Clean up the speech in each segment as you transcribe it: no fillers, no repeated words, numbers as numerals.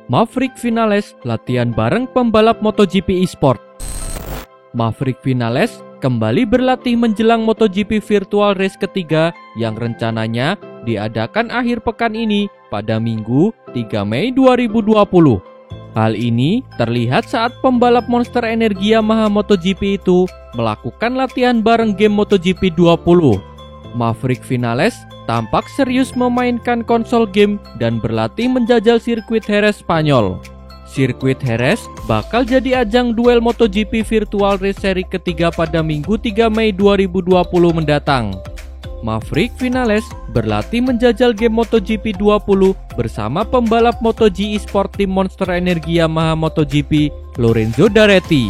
Maverick Vinales latihan bareng pembalap MotoGP eSport. Maverick Vinales kembali berlatih menjelang MotoGP Virtual Race ketiga yang rencananya diadakan akhir pekan ini pada Minggu 3 Mei 2020. Hal ini terlihat saat pembalap Monster Energy Yamaha MotoGP itu melakukan latihan bareng game MotoGP 20. Maverick Vinales tampak serius memainkan konsol game dan berlatih menjajal sirkuit Jerez Spanyol. Sirkuit Jerez bakal jadi ajang duel MotoGP Virtual Race seri ketiga pada Minggu 3 Mei 2020 mendatang. Maverick Vinales berlatih menjajal game MotoGP 20 bersama pembalap MotoGP eSport tim Monster Energy Yamaha MotoGP Lorenzo Daretti.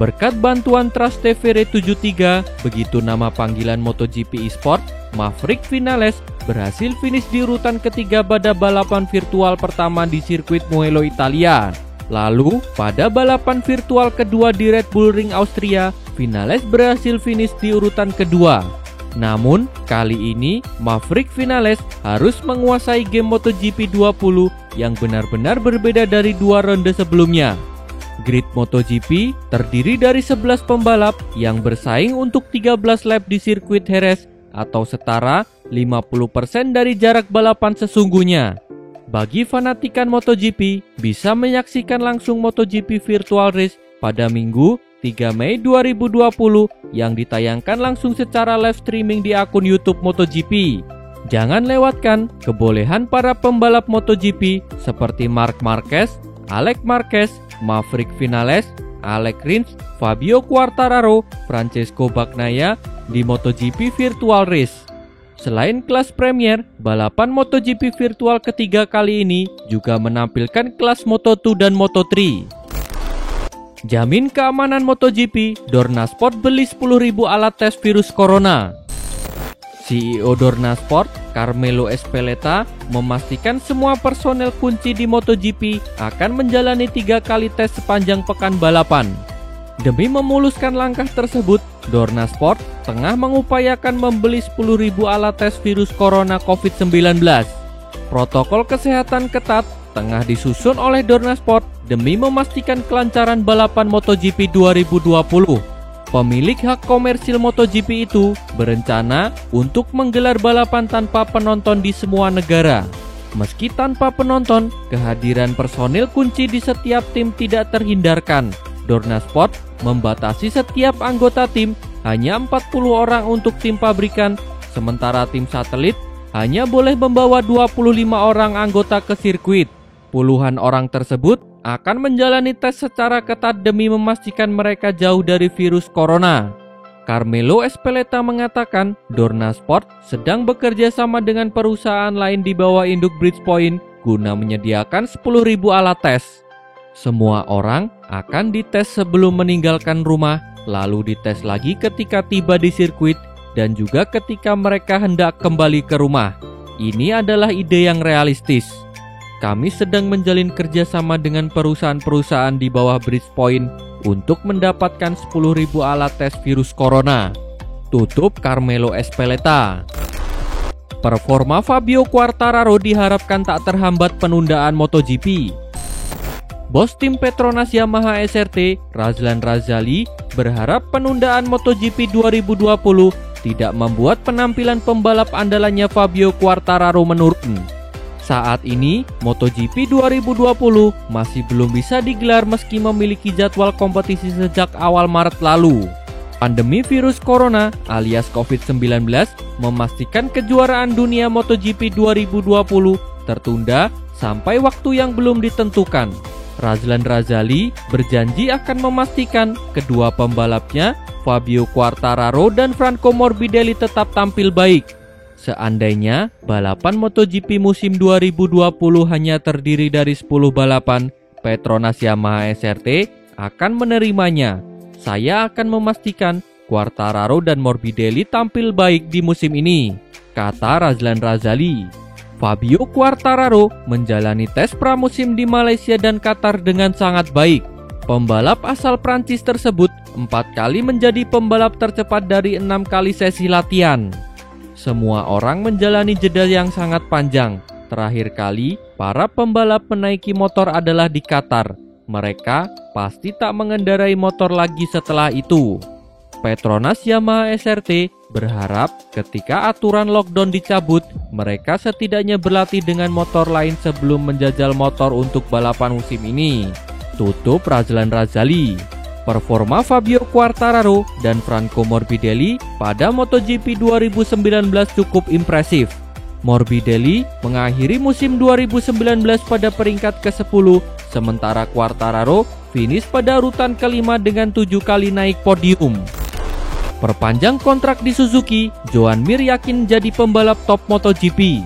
Berkat bantuan Trust TVR 73, begitu nama panggilan MotoGP eSport, Maverick Vinales berhasil finish di urutan ketiga pada balapan virtual pertama di sirkuit Mugello, Italia. Lalu, pada balapan virtual kedua di Red Bull Ring Austria, Vinales berhasil finish di urutan kedua. Namun, kali ini Maverick Vinales harus menguasai game MotoGP 20 yang benar-benar berbeda dari dua ronde sebelumnya. Grid MotoGP terdiri dari 11 pembalap yang bersaing untuk 13 lap di sirkuit Jerez atau setara 50% dari jarak balapan sesungguhnya. Bagi fanatikan MotoGP, bisa menyaksikan langsung MotoGP Virtual Race pada Minggu 3 Mei 2020 yang ditayangkan langsung secara live streaming di akun YouTube MotoGP. Jangan lewatkan kebolehan para pembalap MotoGP seperti Marc Marquez, Alex Marquez, Maverick Vinales, Alex Rins, Fabio Quartararo, Francesco Bagnaia di MotoGP Virtual Race. Selain kelas Premier, balapan MotoGP Virtual ketiga kali ini juga menampilkan kelas Moto2 dan Moto3. Jamin keamanan MotoGP, Dorna Sport beli 10.000 alat tes virus corona. CEO Dorna Sport, Carmelo Ezpeleta, memastikan semua personel kunci di MotoGP akan menjalani 3 kali tes sepanjang pekan balapan. Demi memuluskan langkah tersebut, Dorna Sport tengah mengupayakan membeli 10.000 alat tes virus corona COVID-19. Protokol kesehatan ketat tengah disusun oleh Dorna Sport demi memastikan kelancaran balapan MotoGP 2020. Pemilik hak komersil MotoGP itu berencana untuk menggelar balapan tanpa penonton di semua negara. Meski tanpa penonton, kehadiran personil kunci di setiap tim tidak terhindarkan. Dorna Sport membatasi setiap anggota tim hanya 40 orang untuk tim pabrikan, sementara tim satelit hanya boleh membawa 25 orang anggota ke sirkuit. Puluhan orang tersebut akan menjalani tes secara ketat demi memastikan mereka jauh dari virus corona. Carmelo Ezpeleta mengatakan Dorna Sport sedang bekerja sama dengan perusahaan lain di bawah induk Bridgestone guna menyediakan 10.000 alat tes. Semua orang akan dites sebelum meninggalkan rumah, lalu dites lagi ketika tiba di sirkuit dan juga ketika mereka hendak kembali ke rumah. Ini adalah ide yang realistis. Kami sedang menjalin kerjasama dengan perusahaan-perusahaan di bawah Bridgestone untuk mendapatkan 10.000 alat tes virus corona. Tutup Carmelo Ezpeleta. Performa Fabio Quartararo diharapkan tak terhambat penundaan MotoGP. Bos tim Petronas Yamaha SRT, Razlan Razali, berharap penundaan MotoGP 2020 tidak membuat penampilan pembalap andalannya Fabio Quartararo menurun. Saat ini, MotoGP 2020 masih belum bisa digelar meski memiliki jadwal kompetisi sejak awal Maret lalu. Pandemi virus corona alias COVID-19 memastikan kejuaraan dunia MotoGP 2020 tertunda sampai waktu yang belum ditentukan. Razlan Razali berjanji akan memastikan kedua pembalapnya, Fabio Quartararo dan Franco Morbidelli tetap tampil baik. Seandainya balapan MotoGP musim 2020 hanya terdiri dari 10 balapan, Petronas Yamaha SRT akan menerimanya. Saya akan memastikan Quartararo dan Morbidelli tampil baik di musim ini, kata Razlan Razali. Fabio Quartararo menjalani tes pramusim di Malaysia dan Qatar dengan sangat baik. Pembalap asal Prancis tersebut 4 kali menjadi pembalap tercepat dari 6 kali sesi latihan. Semua orang menjalani jeda yang sangat panjang. terakhir kali para pembalap menaiki motor adalah di Qatar. Mereka pasti tak mengendarai motor lagi setelah itu. Petronas Yamaha SRT berharap ketika aturan lockdown dicabut, mereka setidaknya berlatih dengan motor lain sebelum menjajal motor untuk balapan musim ini. Tutup Razlan Razali. Performa Fabio Quartararo dan Franco Morbidelli pada MotoGP 2019 cukup impresif. Morbidelli mengakhiri musim 2019 pada peringkat ke-10, sementara Quartararo finish pada urutan kelima dengan 7 kali naik podium. Perpanjang kontrak di Suzuki, Joan Mir yakin jadi pembalap top MotoGP.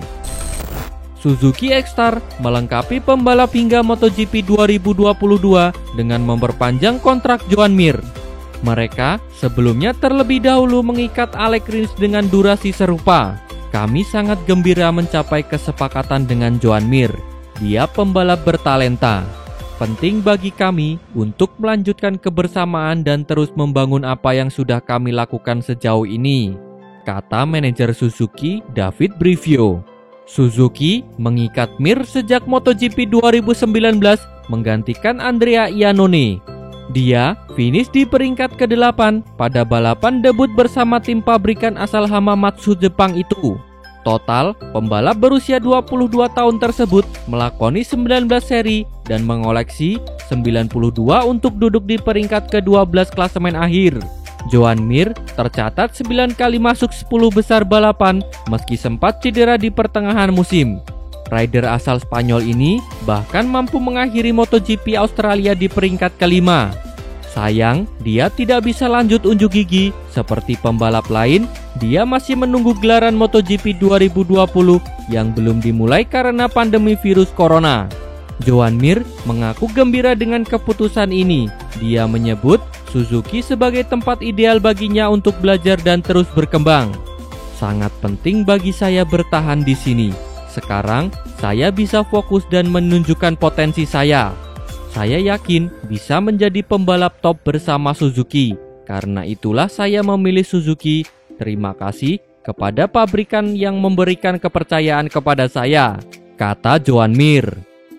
Suzuki X-Star melengkapi pembalap hingga MotoGP 2022 dengan memperpanjang kontrak Joan Mir. Mereka sebelumnya terlebih dahulu mengikat Alex Rins dengan durasi serupa. Kami sangat gembira mencapai kesepakatan dengan Joan Mir. Dia pembalap bertalenta. Penting bagi kami untuk melanjutkan kebersamaan dan terus membangun apa yang sudah kami lakukan sejauh ini, kata manajer Suzuki David Brivio. Suzuki mengikat Mir sejak MotoGP 2019 menggantikan Andrea Iannone. Dia finish di peringkat ke-8 pada balapan debut bersama tim pabrikan asal Hamamatsu Jepang itu. Total, pembalap berusia 22 tahun tersebut melakoni 19 seri dan mengoleksi 92 untuk duduk di peringkat ke-12 klasemen akhir. Joan Mir tercatat 9 kali masuk 10 besar balapan meski sempat cedera di pertengahan musim. Rider asal Spanyol ini bahkan mampu mengakhiri MotoGP Australia di peringkat kelima. Sayang, dia tidak bisa lanjut unjuk gigi. Seperti pembalap lain, dia masih menunggu gelaran MotoGP 2020 yang belum dimulai karena pandemi virus corona. Joan Mir mengaku gembira dengan keputusan ini. Dia menyebut Suzuki sebagai tempat ideal baginya untuk belajar dan terus berkembang. Sangat penting bagi saya bertahan di sini. Sekarang, saya bisa fokus dan menunjukkan potensi saya. Saya yakin bisa menjadi pembalap top bersama Suzuki. Karena itulah saya memilih Suzuki. Terima kasih kepada pabrikan yang memberikan kepercayaan kepada saya, kata Joan Mir.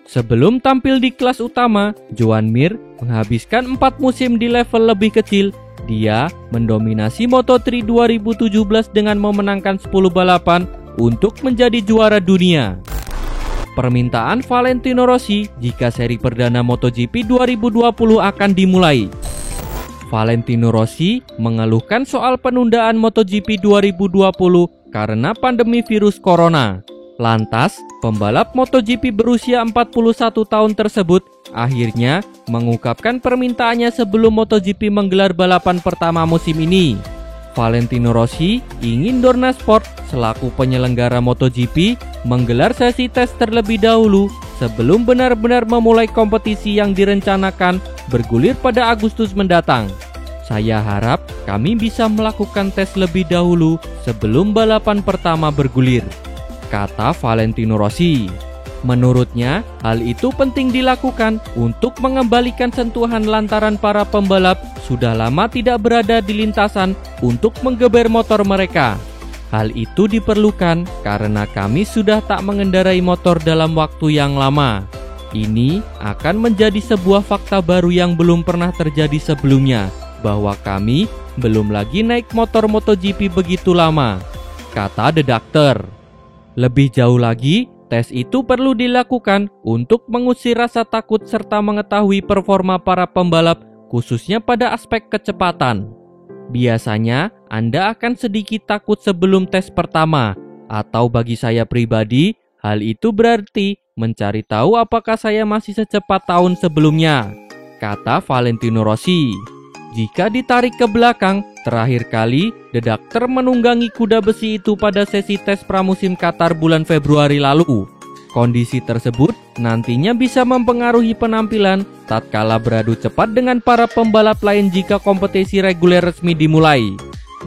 Sebelum tampil di kelas utama, Joan Mir menghabiskan 4 musim di level lebih kecil. Dia mendominasi Moto3 2017 dengan memenangkan 10 balapan untuk menjadi juara dunia. Permintaan Valentino Rossi jika seri perdana MotoGP 2020 akan dimulai. Valentino Rossi mengeluhkan soal penundaan MotoGP 2020 karena pandemi virus corona. Lantas, pembalap MotoGP berusia 41 tahun tersebut akhirnya mengungkapkan permintaannya sebelum MotoGP menggelar balapan pertama musim ini. Valentino Rossi ingin Dorna Sport selaku penyelenggara MotoGP menggelar sesi tes terlebih dahulu sebelum benar-benar memulai kompetisi yang direncanakan bergulir pada Agustus mendatang. Saya harap kami bisa melakukan tes lebih dahulu sebelum balapan pertama bergulir, kata Valentino Rossi. Menurutnya, hal itu penting dilakukan untuk mengembalikan sentuhan lantaran para pembalap sudah lama tidak berada di lintasan untuk menggeber motor mereka. Hal itu diperlukan karena kami sudah tak mengendarai motor dalam waktu yang lama. Ini akan menjadi sebuah fakta baru yang belum pernah terjadi sebelumnya, bahwa kami belum lagi naik motor MotoGP begitu lama, kata The Doctor. Lebih jauh lagi, tes itu perlu dilakukan untuk mengusir rasa takut serta mengetahui performa para pembalap, khususnya pada aspek kecepatan. Biasanya, Anda akan sedikit takut sebelum tes pertama, atau bagi saya pribadi, hal itu berarti mencari tahu apakah saya masih secepat tahun sebelumnya, kata Valentino Rossi. Jika ditarik ke belakang, terakhir kali The Doctor menunggangi kuda besi itu pada sesi tes pramusim Qatar bulan Februari lalu. Kondisi tersebut nantinya bisa mempengaruhi penampilan tatkala beradu cepat dengan para pembalap lain jika kompetisi reguler resmi dimulai.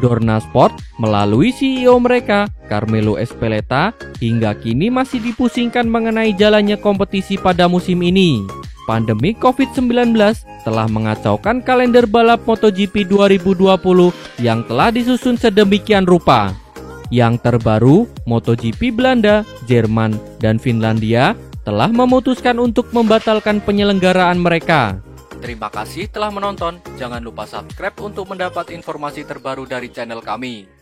Dorna Sport melalui CEO mereka, Carmelo Ezpeleta, hingga kini masih dipusingkan mengenai jalannya kompetisi pada musim ini. Pandemi COVID-19 telah mengacaukan kalender balap MotoGP 2020 yang telah disusun sedemikian rupa. Yang terbaru, MotoGP Belanda, Jerman, dan Finlandia telah memutuskan untuk membatalkan penyelenggaraan mereka. Terima kasih telah menonton. Jangan lupa subscribe untuk mendapat informasi terbaru dari channel kami.